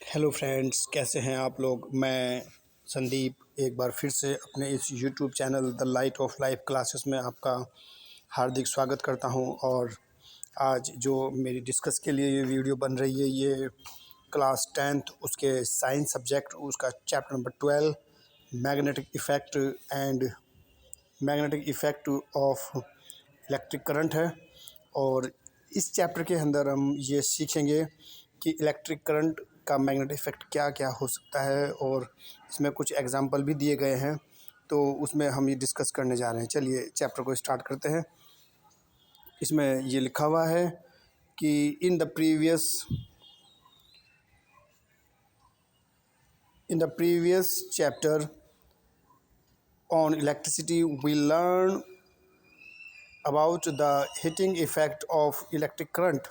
Hello friends, कैसे हैं आप लोग। मैं संदीप एक बार फिर से अपने इस YouTube channel the light of life classes में आपका हार्दिक स्वागत करता हूं। और आज जो मेरी डिस्कस के लिए ये वीडियो बन रही है, ये क्लास 10th उसके साइंस सब्जेक्ट उसका chapter number 12 magnetic effect of electric current है। और इस चैप्टर के अंदर हम ये सीखेंगे कि इलेक्ट्रिक करंट का मैग्नेटिक इफ़ेक्ट क्या क्या हो सकता है, और इसमें कुछ एग्जांपल भी दिए गए हैं, तो उसमें हम ये डिस्कस करने जा रहे हैं। चलिए चैप्टर को स्टार्ट करते हैं। इसमें ये लिखा हुआ है कि in the previous chapter on electricity we learn about the heating effect of electric current.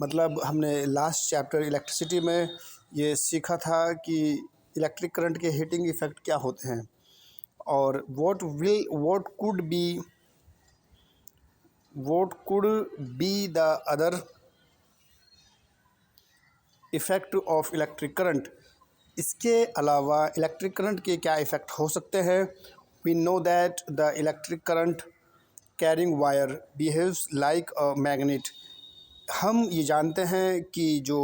मतलब हमने लास्ट चैप्टर इलेक्ट्रिसिटी में ये सीखा था कि इलेक्ट्रिक करंट के हीटिंग इफ़ेक्ट क्या होते हैं, और what could be the other effect of electric current. इसके अलावा इलेक्ट्रिक करंट के क्या इफ़ेक्ट हो सकते हैं। We know that the electric current carrying wire behaves like a magnet. हम ये जानते हैं कि जो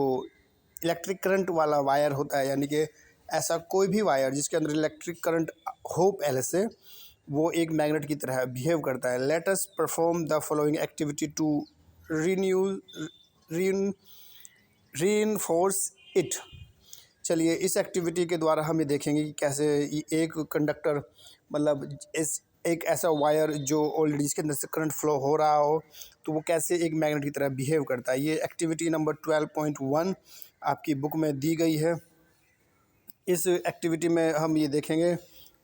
इलेक्ट्रिक करंट वाला वायर होता है, यानी कि ऐसा कोई भी वायर जिसके अंदर इलेक्ट्रिक करंट हो पहले से, वो एक मैग्नेट की तरह बिहेव करता है। Let us perform the following activity to reinforce it. चलिए इस एक्टिविटी के द्वारा हम ये देखेंगे कि कैसे एक कंडक्टर, मतलब इस एक ऐसा वायर जो ऑलरेडी जिसके अंदर से करंट फ्लो हो रहा हो, तो वो कैसे एक मैग्नेट की तरह बिहेव करता है। ये एक्टिविटी नंबर 12.1 आपकी बुक में दी गई है। इस एक्टिविटी में हम ये देखेंगे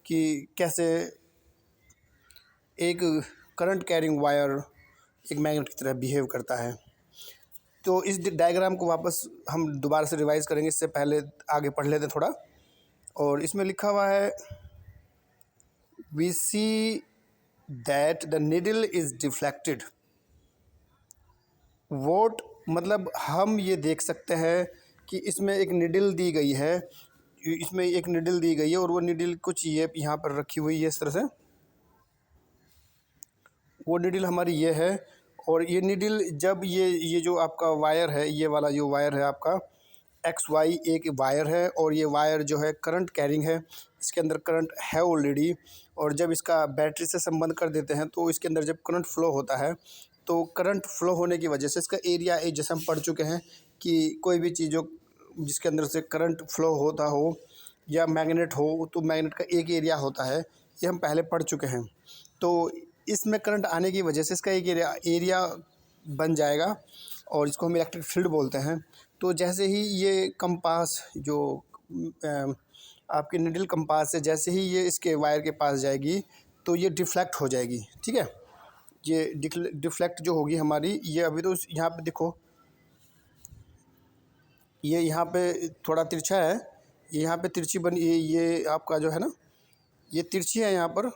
कि कैसे एक करंट कैरिंग वायर एक मैग्नेट की तरह बिहेव करता है। तो इस डायग्राम को वापस हम दोबारा से रिवाइज करेंगे, इससे पहले आगे पढ़ लेते हैं थोड़ा। और इसमें लिखा हुआ है we see that the needle is deflected. वोट मतलब हम ये देख सकते हैं कि इसमें एक निडल दी गई है, और वो निडल कुछ ये यहाँ पर रखी हुई है इस तरह से। वो निडल हमारी ये है, और ये निडल जब ये जो आपका वायर है, ये वाला जो वायर है आपका XY एक वायर है, और ये वायर जो है करंट कैरिंग है, इसके अंदर करंट है ऑलरेडी। और जब इसका बैटरी से संबंध कर देते हैं तो इसके अंदर जब करंट फ्लो होता है, तो करंट फ्लो होने की वजह से इसका एरिया, जैसे हम पढ़ चुके हैं कि कोई भी चीज़ जो जिसके अंदर से करंट फ्लो होता हो या मैग्नेट हो, तो मैग्नेट का एक एरिया होता है, ये हम पहले पढ़ चुके हैं। तो इसमें करंट आने की वजह से इसका एक एरिया बन जाएगा, और इसको हम इलेक्ट्रिक फील्ड बोलते हैं। तो जैसे ही ये कंपास जो आपकी निडल कंपास से जैसे ही ये इसके वायर के पास जाएगी, तो ये डिफ्लेक्ट हो जाएगी। ठीक है, ये डिफ्लेक्ट जो होगी हमारी, ये अभी तो यहाँ पे देखो, ये यहाँ पे थोड़ा तिरछा है, ये यहाँ पे तिरछी बनी, ये आपका जो है ना, ये तिरछी है यहाँ पर,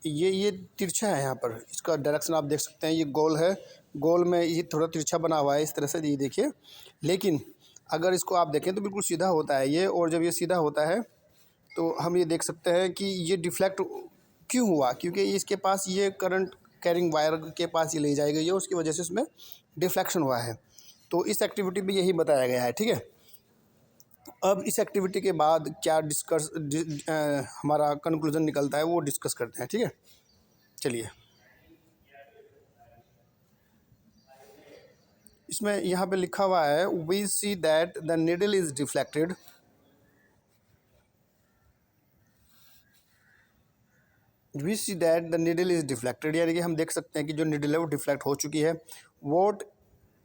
ये तिरछा है यहाँ पर। इसका डायरेक्शन आप देख सकते हैं, ये गोल है, गोल में ये थोड़ा तिरछा बना हुआ है इस तरह से, ये देखिए। लेकिन अगर इसको आप देखें तो बिल्कुल सीधा होता है ये, और जब ये सीधा होता है तो हम ये देख सकते हैं कि ये डिफ्लेक्ट क्यों हुआ, क्योंकि इसके पास ये करंट कैरिंग वायर के पास ये ले जाई गई है, उसकी वजह से उसमें डिफ्लेक्शन हुआ है। तो इस एक्टिविटी में यही बताया गया है। ठीक है, अब इस एक्टिविटी के बाद क्या हमारा कंक्लूजन निकलता है वो डिस्कस करते हैं। ठीक है, चलिए। इसमें यहाँ पे लिखा हुआ है we see that the needle is deflected. यानी कि हम देख सकते हैं कि जो निडल है वो डिफ्लेक्ट हो चुकी है। What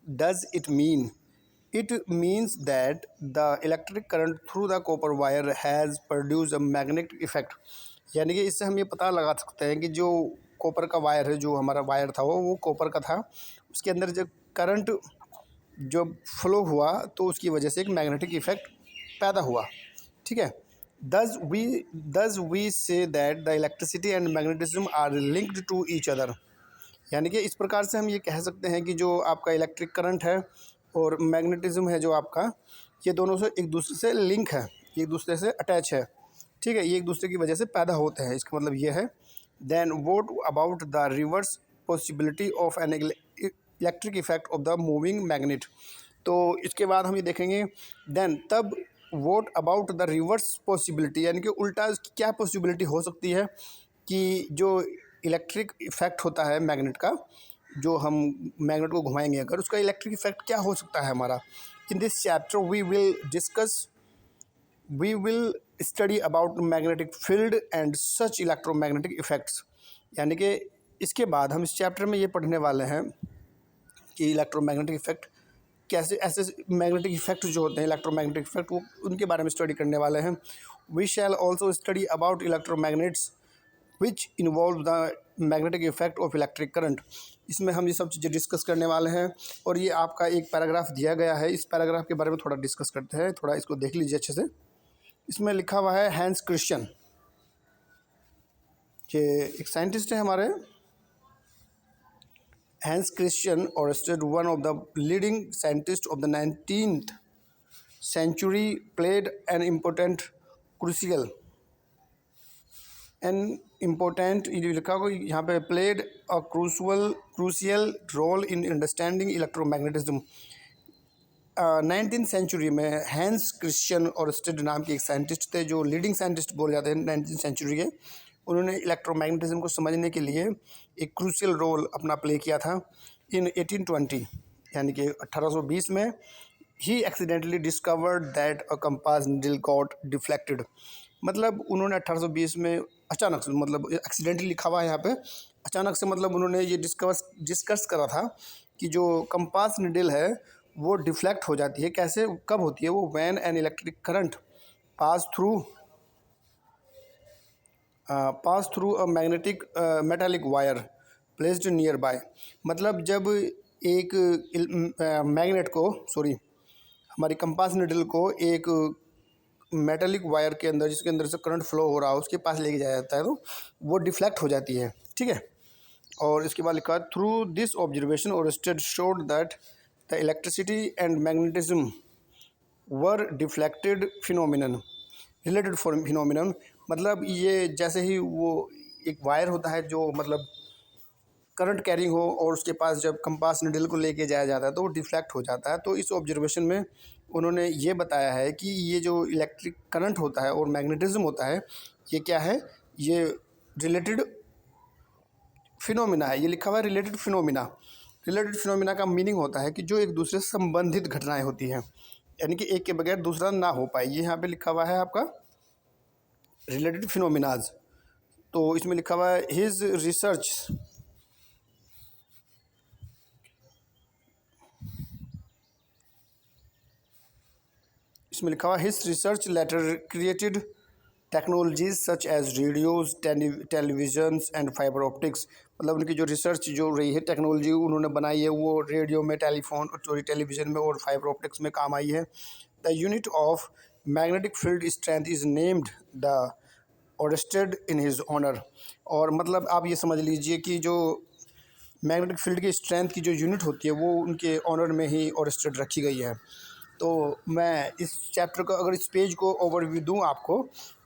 does it mean? It means that the electric current through the copper wire has produce a magnetic effect. यानी कि इससे हम ये पता लगा सकते हैं कि जो कॉपर का वायर है, जो हमारा वायर था वो कॉपर का था, उसके अंदर जब करंट जो फ्लो हुआ तो उसकी वजह से एक मैग्नेटिक इफेक्ट पैदा हुआ। ठीक है, thus we see that the electricity and magnetism are linked to each other. यानी कि इस प्रकार से हम ये कह सकते हैं कि जो आपका इलेक्ट्रिक करंट है और मैग्नेटिज्म है जो आपका, ये दोनों से एक दूसरे से लिंक है, एक दूसरे से अटैच है, ठीक है, ये एक दूसरे की वजह से पैदा होते हैं, इसका मतलब ये है। Then what about the reverse possibility of an electric effect of the moving magnet. तो इसके बाद हम ये देखेंगे देन तब what about the reverse possibility, यानी कि उल्टा क्या पॉसिबिलिटी हो सकती है कि जो इलेक्ट्रिक इफेक्ट होता है मैग्नेट का, जो हम मैग्नेट को घुमाएंगे अगर, उसका इलेक्ट्रिक इफेक्ट क्या हो सकता है हमारा। In this chapter we will study about magnetic field and such electromagnetic effects. यानी कि इसके बाद हम इस चैप्टर में ये पढ़ने वाले हैं कि इलेक्ट्रोमैग्नेटिक इफेक्ट कैसे, ऐसे मैग्नेटिक इफेक्ट जो होते हैं इलेक्ट्रोमैग्नेटिक इफेक्ट, वो उनके बारे में स्टडी करने वाले हैं। We shall also study about electromagnets which involve the magnetic effect of electric current. इसमें हम ये सब चीज़ें डिस्कस करने वाले हैं। और ये आपका एक पैराग्राफ दिया गया है, इस पैराग्राफ के बारे में थोड़ा डिस्कस करते हैं, थोड़ा इसको देख लीजिए अच्छे से। इसमें लिखा हुआ है हैंस क्रिश्चियन, ये एक साइंटिस्ट है हमारे। Hence Christian Oersted one of the leading scientist of the 19th century played an crucial ये लिखा होगा यहाँ पे, played a crucial role in understanding electromagnetism. 19th century में हैंस क्रिश्चियन ओरस्टेड नाम के एक साइंटिस्ट थे, जो लीडिंग साइंटिस्ट बोले जाते हैं 19th सेंचुरी के। उन्होंने इलेक्ट्रोमैग्नेटिज्म को समझने के लिए एक क्रूशियल रोल अपना प्ले किया था। इन 1820 यानी कि 1820 में ही accidentally discovered that a compass needle got deflected. मतलब उन्होंने 1820 में अचानक से, मतलब एक्सीडेंटली लिखा हुआ है यहाँ पे, अचानक से मतलब उन्होंने ये डिस्कस करा था कि जो कंपास नीडल है वो डिफ्लेक्ट हो जाती है। कैसे, कब होती है वो, when an electric current pass through a magnetic metallic wire placed near by. मतलब जब एक मैग्नेट को, हमारी कंपास नीडल को एक मेटालिक वायर के अंदर, जिसके अंदर से करंट फ्लो हो रहा है, उसके पास लेके जाया जाता है, तो वो डिफ्लेक्ट हो जाती है, ठीक है। और इसके बाद लिखा है through this observation Oersted showed that the electricity and magnetism were deflected phenomenon related phenomenon. मतलब ये जैसे ही वो एक वायर होता है जो मतलब करंट कैरिंग हो, और उसके पास जब कंपास नीडल को लेके जाया जाता है तो वो डिफ्लेक्ट हो जाता है। तो इस ऑब्जर्वेशन में उन्होंने ये बताया है कि ये जो इलेक्ट्रिक करंट होता है और मैग्नेटिज्म होता है, ये क्या है, ये रिलेटेड फिनोमिना है। ये लिखा हुआ है रिलेटेड फिनोमिना। रिलेटेड फिनोमिना का मीनिंग होता है कि जो एक दूसरे से संबंधित घटनाएं होती हैं, यानी कि एक के बगैर दूसरा ना हो पाए। ये यहाँ पे लिखा हुआ है आपका रिलेटेड फिनोमिनाज। तो इसमें लिखा हुआ है his research his research later created technologies such as radios, televisions and fibre optics. मतलब उनकी जो रिसर्च जो रही है, टेक्नोलॉजी उन्होंने बनाई है, वो रेडियो में, टेलीफोन और टेलीविज़न में और फाइबर ऑप्टिक्स में काम आई है। The unit of magnetic field strength is named the oersted in his honour. और मतलब आप ये समझ लीजिए कि जो मैग्नेटिक फील्ड की स्ट्रेंथ की जो यूनिट होती है वो उनके ऑनर में ही ओरस्टेड रखी गई है। तो मैं इस चैप्टर को, अगर इस पेज को ओवरव्यू दूं आपको,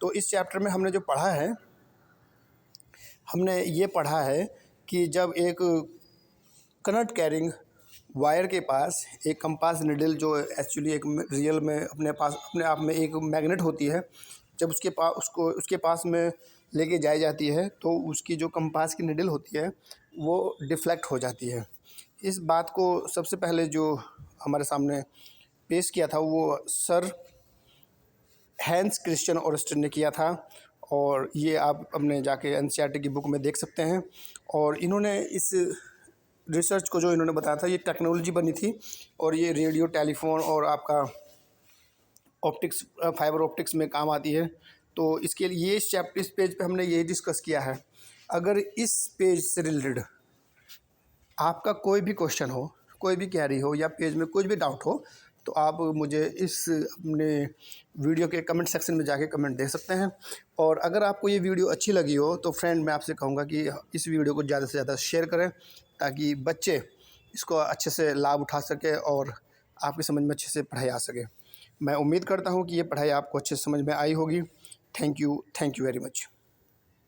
तो इस चैप्टर में हमने जो पढ़ा है, हमने ये पढ़ा है कि जब एक करंट कैरिंग वायर के पास एक कंपास नीडल, जो एक्चुअली एक रियल में अपने आप में एक मैग्नेट होती है, जब उसके पास में लेके जाई जाती है तो उसकी जो कंपास की नीडल होती है वो डिफ्लेक्ट हो जाती है। इस बात को सबसे पहले जो हमारे सामने पेश किया था वो सर हैंस क्रिश्चियन ओरस्टेड ने किया था। और ये आप अपने जाके एनसीईआरटी की बुक में देख सकते हैं। और इन्होंने इस रिसर्च को जो इन्होंने बताया था, ये टेक्नोलॉजी बनी थी, और ये रेडियो, टेलीफोन और आपका ऑप्टिक्स, फाइबर ऑप्टिक्स में काम आती है। तो इसके लिए इस पेज पे हमने ये डिस्कस किया है। अगर इस पेज से रिलेटेड आपका कोई भी क्वेश्चन हो, कोई भी क्वेरी हो, या पेज में कुछ भी डाउट हो, तो आप मुझे इस अपने वीडियो के कमेंट सेक्शन में जाके कमेंट दे सकते हैं। और अगर आपको ये वीडियो अच्छी लगी हो तो फ्रेंड, मैं आपसे कहूँगा कि इस वीडियो को ज़्यादा से ज़्यादा शेयर करें, ताकि बच्चे इसको अच्छे से लाभ उठा सकें और आपकी समझ में अच्छे से पढ़ाई आ सके। मैं उम्मीद करता हूँ कि ये पढ़ाई आपको अच्छे से समझ में आई होगी। Thank you very much.